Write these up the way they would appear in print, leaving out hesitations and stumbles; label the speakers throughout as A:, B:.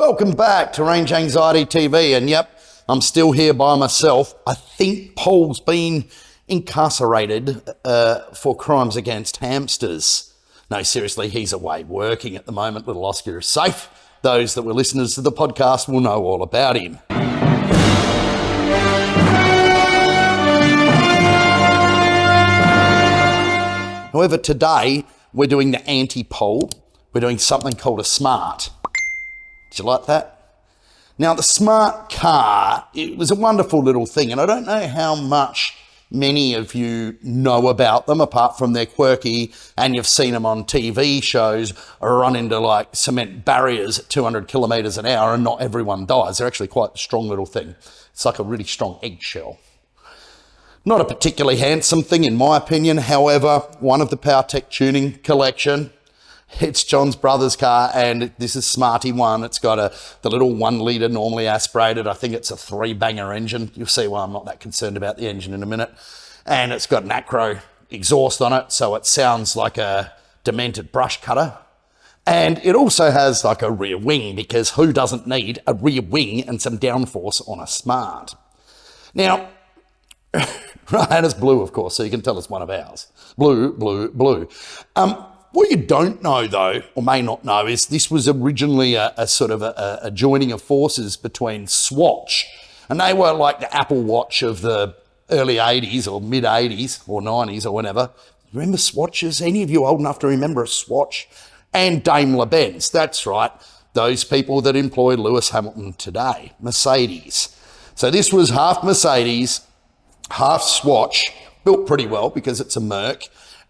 A: Welcome back to Range Anxiety TV, and yep, I'm still here by myself. I think Paul's been incarcerated for crimes against hamsters. No, seriously, he's away working at the moment. Little Oscar is safe. Those that were listeners to the podcast will know all about him. However, today we're doing the anti-poll. We're doing something called a smart. Did you like that? Now, the smart car, it was a wonderful little thing, and I don't know how much many of you know about them, apart from they're quirky, and you've seen them on TV shows or run into like cement barriers at 200 kilometres an hour and not everyone dies. They're actually quite a strong little thing. It's like a really strong eggshell. Not a particularly handsome thing in my opinion. However, one of the PowerTech tuning collection, it's John's brother's car, and this is Smarty One. It's got the little 1 litre normally aspirated. I think it's a 3-banger engine. You'll see why I'm not that concerned about the engine in a minute. And it's got an acro exhaust on it, so it sounds like a demented brush cutter. And it also has like a rear wing, because who doesn't need a rear wing and some downforce on a Smart? Now, right, and it's blue, of course, so you can tell it's one of ours. Blue, blue, blue. What you don't know, though, or may not know, is this was originally a sort of a joining of forces between Swatch, and they were like the Apple Watch of the early 80s or mid 80s or 90s or whenever. Remember Swatches? Any of you old enough to remember a Swatch? And Daimler-Benz, that's right, those people that employ Lewis Hamilton today, Mercedes. So this was half Mercedes, half Swatch, built pretty well because it's a Merc,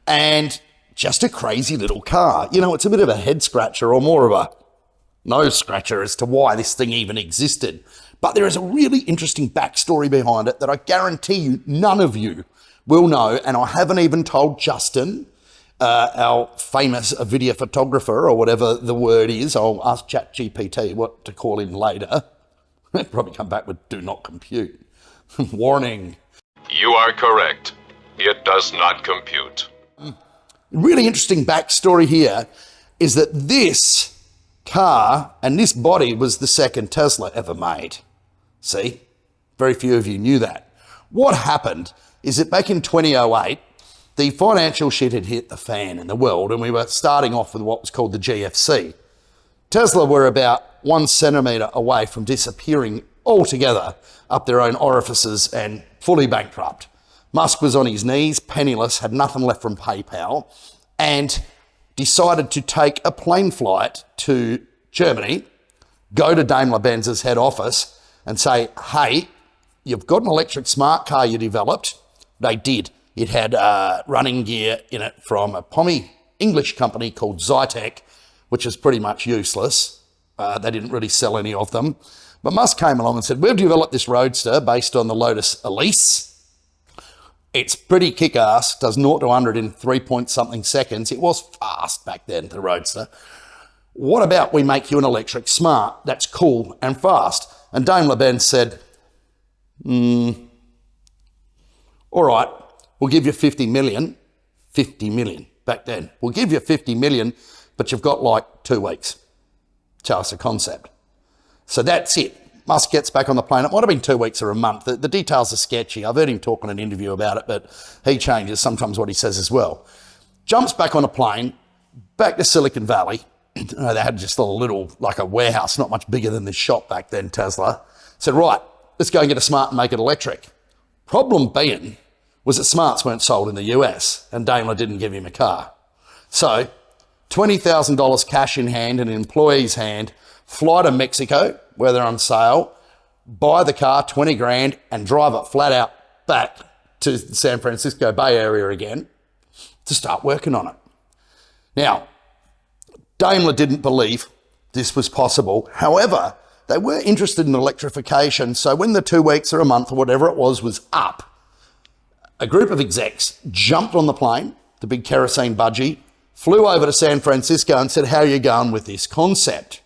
A: and just a crazy little car. You know, it's a bit of a head scratcher or more of a nose scratcher as to why this thing even existed. But there is a really interesting backstory behind it that I guarantee you none of you will know, and I haven't even told Justin, our famous video photographer or whatever the word is. I'll ask ChatGPT what to call him later. He'll probably come back with do not compute. Warning.
B: You are correct. It does not compute.
A: Really interesting backstory here is that this car and this body was the second Tesla ever made. See, very few of you knew that. What happened is that back in 2008, the financial shit had hit the fan in the world, and we were starting off with what was called the GFC. Tesla were about 1 centimetre away from disappearing altogether up their own orifices and fully bankrupt. Musk was on his knees, penniless, had nothing left from PayPal, and decided to take a plane flight to Germany, go to Daimler-Benz's head office and say, hey, you've got an electric smart car you developed. They did. It had running gear in it from a pommy English company called Zytec, which is pretty much useless. They didn't really sell any of them. But Musk came along and said, we've developed this roadster based on the Lotus Elise. It's pretty kick-ass, does 0 to 100 in 3-point-something seconds. It was fast back then, the Roadster. What about we make you an electric smart that's cool and fast? And Daimler-Benz said, all right, we'll give you 50 million. 50 million back then. We'll give you 50 million, but you've got like 2 weeks. Just a concept. So that's it. Musk gets back on the plane. It might have been 2 weeks or a month. The details are sketchy. I've heard him talk on an interview about it, but he changes sometimes what he says as well. Jumps back on a plane, back to Silicon Valley. They had just a little, like a warehouse, not much bigger than this shop back then, Tesla. Said, right, let's go and get a smart and make it electric. Problem being was that smarts weren't sold in the US, and Daimler didn't give him a car. So $20,000 cash in hand, an employee's hand, fly to Mexico, where they're on sale, buy the car, 20 grand, and drive it flat out back to the San Francisco Bay Area again to start working on it. Now, Daimler didn't believe this was possible. However, they were interested in electrification. So when the 2 weeks or a month or whatever it was up, a group of execs jumped on the plane, the big kerosene budgie, flew over to San Francisco and said, how are you going with this concept?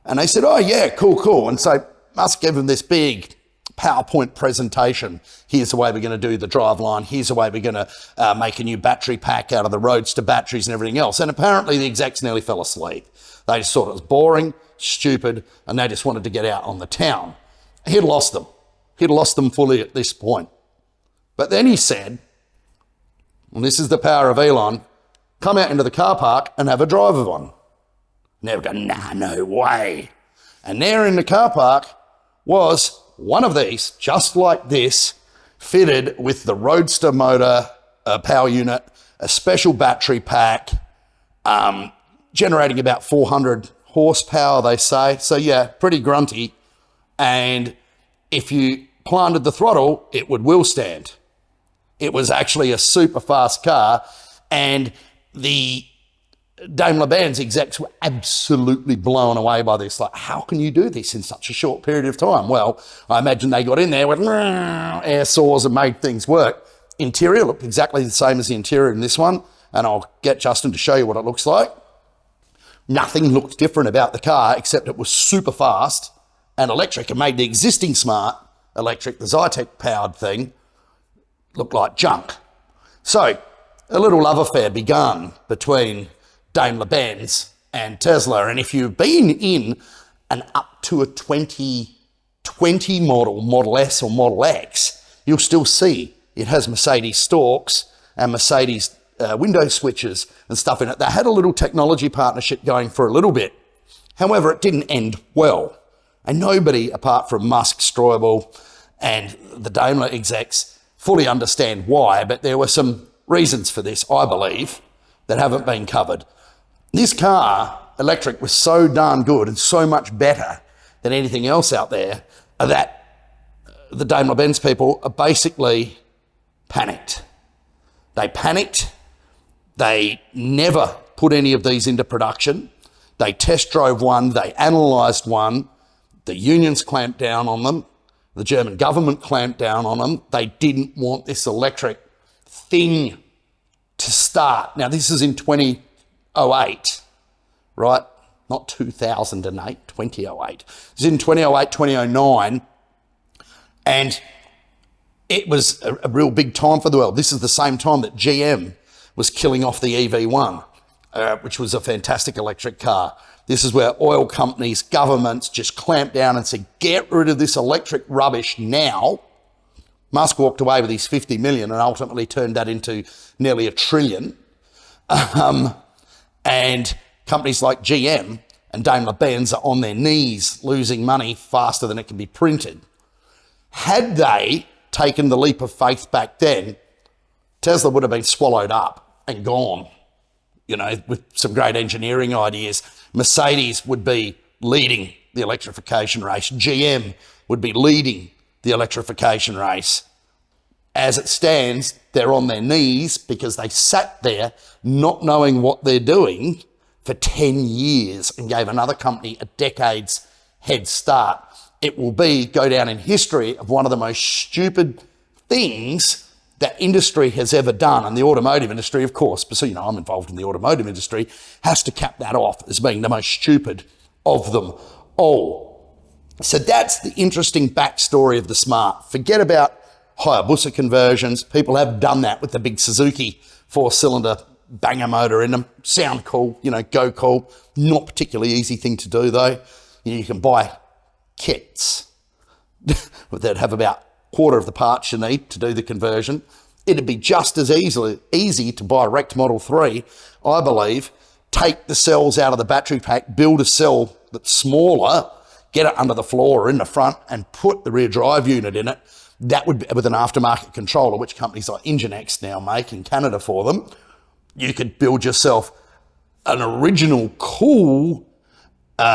A: And they said, oh yeah, cool. And so Musk gave them this big PowerPoint presentation. Here's the way we're going to do the driveline. Here's the way we're going to make a new battery pack out of the Roadster batteries and everything else. And apparently the execs nearly fell asleep. They just thought it was boring. stupid, and they just wanted to get out on the town. He'd lost them. He'd lost them fully at this point. But then he said, and this is the power of Elon, come out into the car park and have a drive of one. And they would go, nah, no way. And there in the car park was one of these, just like this, fitted with the Roadster motor, power unit, a special battery pack, generating about 400 horsepower, they say. So yeah, pretty grunty. And if you planted the throttle, it would wheel stand. It was actually a super fast car, and the Daimler-Benz execs were absolutely blown away by this. Like, how can you do this in such a short period of time? Well, I imagine they got in there with air saws and made things work. Interior looked exactly the same as the interior in this one, and I'll get Justin to show you what it looks like. Nothing looked different about the car except it was super fast and electric, and made the existing Smart electric, the Zytec powered thing, look like junk. So a little love affair begun between Daimler-Benz and Tesla. And if you've been in an up to a 2020 model, Model S or Model X, you'll still see it has Mercedes stalks and Mercedes window switches and stuff in it. They had a little technology partnership going for a little bit. However, it didn't end well. And nobody, apart from Musks, Strobel, and the Daimler execs, fully understand why, but there were some reasons for this, I believe, that haven't been covered. This car, electric, was so darn good and so much better than anything else out there that the Daimler-Benz people are basically panicked. They panicked. They never put any of these into production. They test drove one. They analysed one. The unions clamped down on them. The German government clamped down on them. They didn't want this electric thing to start. Now, this is in 2008, right? Not 2008, 2008. It's in 2008, 2009, and it was a real big time for the world. This is the same time that GM was killing off the EV1, which was a fantastic electric car. This is where oil companies, governments just clamped down and said, get rid of this electric rubbish now. Musk walked away with his 50 million and ultimately turned that into nearly $1 trillion. And companies like GM and Daimler-Benz are on their knees losing money faster than it can be printed. Had they taken the leap of faith back then, Tesla would have been swallowed up and gone, you know, with some great engineering ideas. Mercedes would be leading the electrification race. GM would be leading the electrification race. As it stands, they're on their knees because they sat there not knowing what they're doing for 10 years and gave another company a decade's head start. It will go down in history of one of the most stupid things that industry has ever done. And the automotive industry, of course, but so you know, I'm involved in the automotive industry, has to cap that off as being the most stupid of them all. So that's the interesting backstory of the Smart. Forget about Hayabusa conversions. People have done that with the big Suzuki 4-cylinder banger motor in them. Sound cool, you know, go cool. Not particularly easy thing to do though. You can buy kits that have about a quarter of the parts you need to do the conversion. It'd be just as easy to buy a wrecked Model 3, I believe, take the cells out of the battery pack, build a cell that's smaller, get it under the floor or in the front and put the rear drive unit in it. That would be with an aftermarket controller, which companies like Nginx now make in Canada for them. You could build yourself an original cool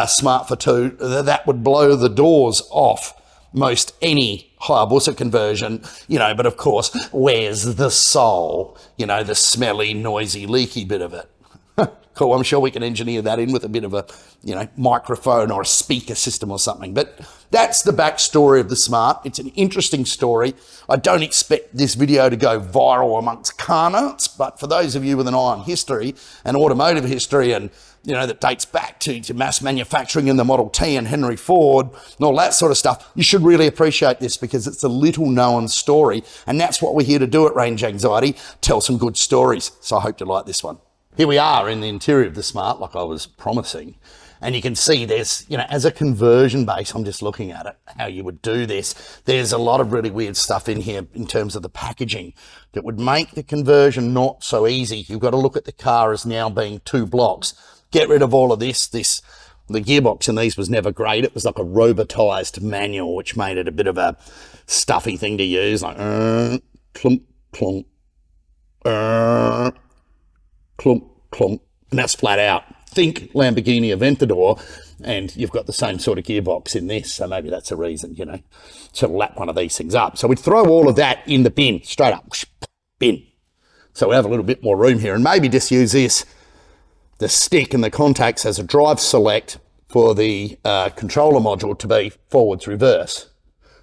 A: Smart for 2 that would blow the doors off most any Hayabusa conversion, you know, but of course, where's the soul? You know, the smelly, noisy, leaky bit of it. Cool, I'm sure we can engineer that in with a bit of a, you know, microphone or a speaker system or something. But that's the backstory of the Smart. It's an interesting story. I don't expect this video to go viral amongst car nuts, but for those of you with an eye on history and automotive history and, you know, that dates back to mass manufacturing in the Model T and Henry Ford and all that sort of stuff, you should really appreciate this because it's a little known story. And that's what we're here to do at Range Anxiety, tell some good stories. So I hope you like this one. Here we are in the interior of the Smart, like I was promising. And you can see there's, as a conversion base, I'm just looking at it, how you would do this. There's a lot of really weird stuff in here in terms of the packaging that would make the conversion not so easy. You've got to look at the car as now being 2 blocks. Get rid of all of this. The gearbox in these was never great. It was like a robotized manual, which made it a bit of a stuffy thing to use, like clunk, clunk, clunk, clunk, and that's flat out. Think Lamborghini Aventador, and you've got the same sort of gearbox in this, so maybe that's a reason, to lap one of these things up. So we'd throw all of that in the bin, straight up, bin. So we have a little bit more room here, and maybe just use this, the stick and the contacts as a drive select for the controller module to be forwards reverse.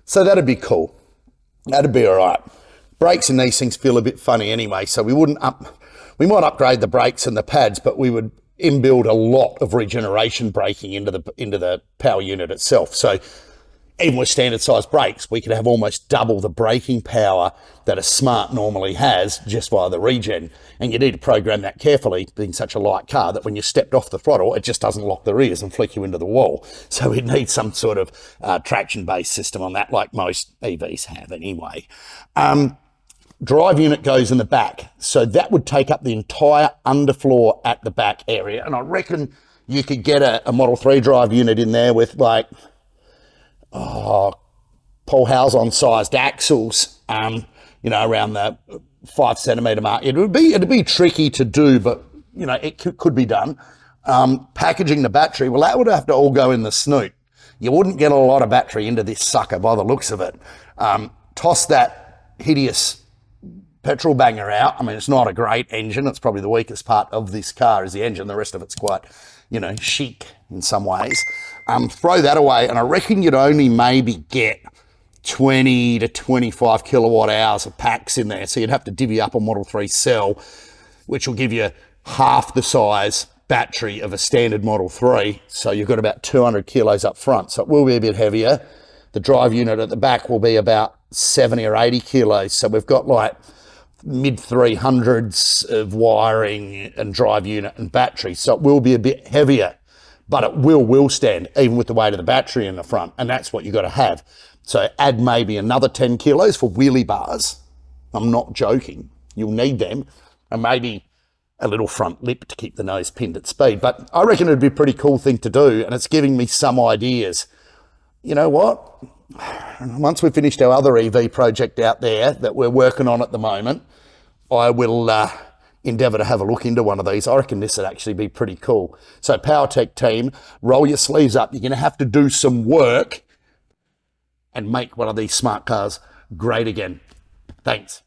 A: So that'd be cool. That'd be all right. Brakes in these things feel a bit funny anyway, so we might upgrade the brakes and the pads, but we would inbuild a lot of regeneration braking into the power unit itself. So even with standard size brakes, we could have almost double the braking power that a Smart normally has just via the regen. And you need to program that carefully, being such a light car, that when you stepped off the throttle, it just doesn't lock the rears and flick you into the wall. So it needs some sort of traction-based system on that, like most EVs have anyway. Drive unit goes in the back. So that would take up the entire underfloor at the back area. And I reckon you could get a Model 3 drive unit in there with like, Paul Howson sized axles, around the 5 centimetre mark. It'd be tricky to do, but it could be done. Packaging the battery, well, that would have to all go in the snoot. You wouldn't get a lot of battery into this sucker by the looks of it. Toss that hideous petrol banger out. I mean, it's not a great engine. It's probably the weakest part of this car is the engine. The rest of it's quite, chic in some ways. Throw that away, and I reckon you'd only maybe get 20 to 25 kilowatt hours of packs in there. So you'd have to divvy up a Model 3 cell, which will give you half the size battery of a standard Model 3. So you've got about 200 kilos up front. So it will be a bit heavier. The drive unit at the back will be about 70 or 80 kilos. So we've got like mid 300s of wiring and drive unit and battery. So it will be a bit heavier, but it will stand even with the weight of the battery in the front. And that's what you've got to have. So add maybe another 10 kilos for wheelie bars. I'm not joking. You'll need them. And maybe a little front lip to keep the nose pinned at speed. But I reckon it'd be a pretty cool thing to do. And it's giving me some ideas. You know what? Once we've finished our other EV project out there that we're working on at the moment, I will endeavour to have a look into one of these. I reckon this would actually be pretty cool. So PowerTech team, roll your sleeves up. You're going to have to do some work and make one of these smart cars great again. Thanks.